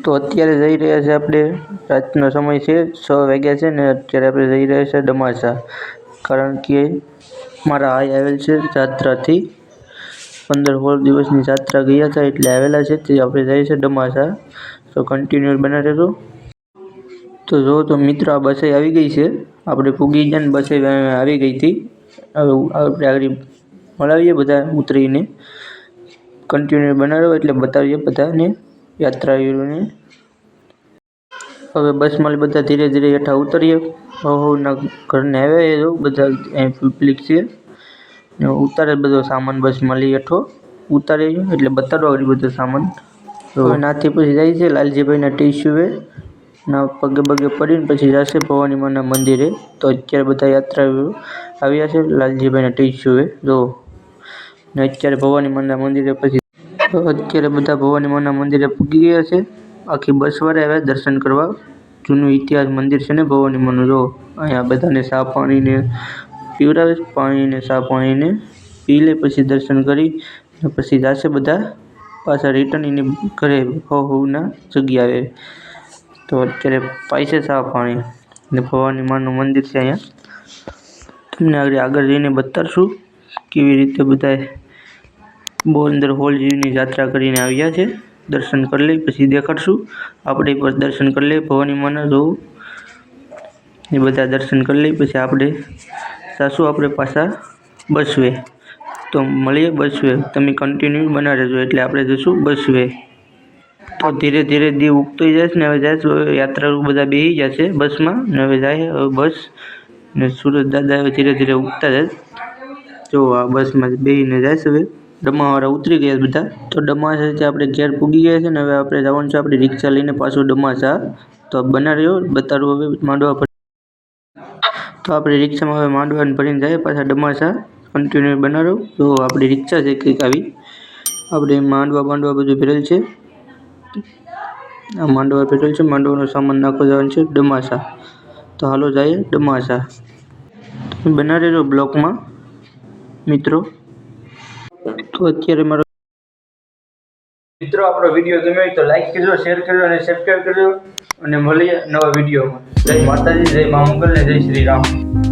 તો અત્યારે જઈ રહ્યા છે આપણે, રાતનો સમય છે, 6 વાગ્યા છે ને અત્યારે આપણે જઈ રહ્યા છે ડમાસા, કારણ કે મારા ભાઈ આવેલ છે જાત્રાથી, 15-16 દિવસની જાત્રા ગયા હતા એટલે આવેલા છે, તે આપણે જઈએ છીએ ડમાસા. તો કન્ટિન્યુ બના રહેજો. તો જો તો મિત્રો, આ બસે આવી ગઈ છે, આપણે પૂગી ગયા ને બસે આવી ગઈ હતી. હવે આપણે આગળ મળાવીએ બધા ઉતરીને, કન્ટિન્યુ બનાવ્યો એટલે બતાવીએ બધાને યાત્રાળુઓને. હવે બસમાં બધા ધીરે ધીરે હેઠા ઉતરીએ. ના ઘરને આવ્યા એ જો બધા પબ્લિક છે ને ઉતારે બધો સામાન બસમાં લઈ હેઠો ઉતારે એટલે બતાડો આગળ બધો સામાન. હવે નાથી પછી જાય છે લાલજીભાઈના ટીસ્યુએ ના પગે પગે પડીને પછી જશે ભવાની માના મંદિરે. તો અત્યારે બધા યાત્રાળુઓ આવ્યા છે લાલજીભાઈના ટીસ્યુએ જો, ને અત્યારે ભવાની માના મંદિરે પછી અત્યારે બધા ભવાની માના મંદિરે પૂગી ગયા છે. આખી બસ વાળા આવ્યા દર્શન કરવા. જૂનું ઇતિહાસ મંદિર છે ને ભવાની માનું. જો અહીંયા બધાને ચા પાણીને પીવડાવે, પાણીને ચા પાણીને પી લે, પછી દર્શન કરી ને પછી જશે બધા પાછા રિટર્ન એની ઘરે હોના જગ્યાએ. તો અત્યારે પાય છે ચા પાણી ને ભવાની માનું મંદિર છે અહીંયા. તમને આગળ જઈને બતાડશું કેવી રીતે બધા બહુ અંદર હોલ જેવીની યાત્રા કરીને આવ્યા છે. દર્શન કરી લઈ પછી દેખાડશું. આપણે પર દર્શન કરી લઈએ ભવાની માના જોવું એ બધા દર્શન કરી લઈ પછી આપણે જાશું આપણે પાછા બસવે. તો મળીએ બસવે, તમે કન્ટિન્યુ બના રહેજો એટલે આપણે જઈશું બસવે. તો ધીરે ધીરે દી ઉગતો જાય છે ને હવે જાય યાત્રાળુ બધા બેસી જશે બસમાં ને હવે જાય હવે બસ ને સુરત દાદા હવે ધીરે ધીરે ઉગતા જાય. જો આ બસમાં બેસીને જાય છે. હવે ડમાવાળા ઉતરી ગયા બધા. તો ડમાસાથી આપણે ઘેર પૂગી ગયા છે ને હવે આપણે જવાનું છે આપણી રિક્ષા લઈને પાછું ડમાસા. તો બના રહ્યો બતાડું હવે માંડવા પર. તો આપણે રિક્ષામાં હવે માંડવાને ભરીને જાય પાછા ડમાસા. કન્ટિન્યુ બનાવો. તો આપણી રિક્ષા છે કંઈક આવી, આપણે માંડવા બધું ભરેલ છે. આ માંડવા ભરેલ છે, માંડવાનો સામાન નાખવા જવાનું છે ડમાસા. તો હાલો જઈએ ડમાસા. તમે બના રહેજો બ્લોકમાં મિત્રો. તો અત્યારે મારો મિત્રો આપણો વિડીયો ગમ્યો હોય તો લાઈક કરજો, શેર કરજો અને સબસ્ક્રાઈબ કરજો અને મળીએ નવા વિડીયોમાં. જય માતાજી, જય મા મંગલ ને જય શ્રી રામ.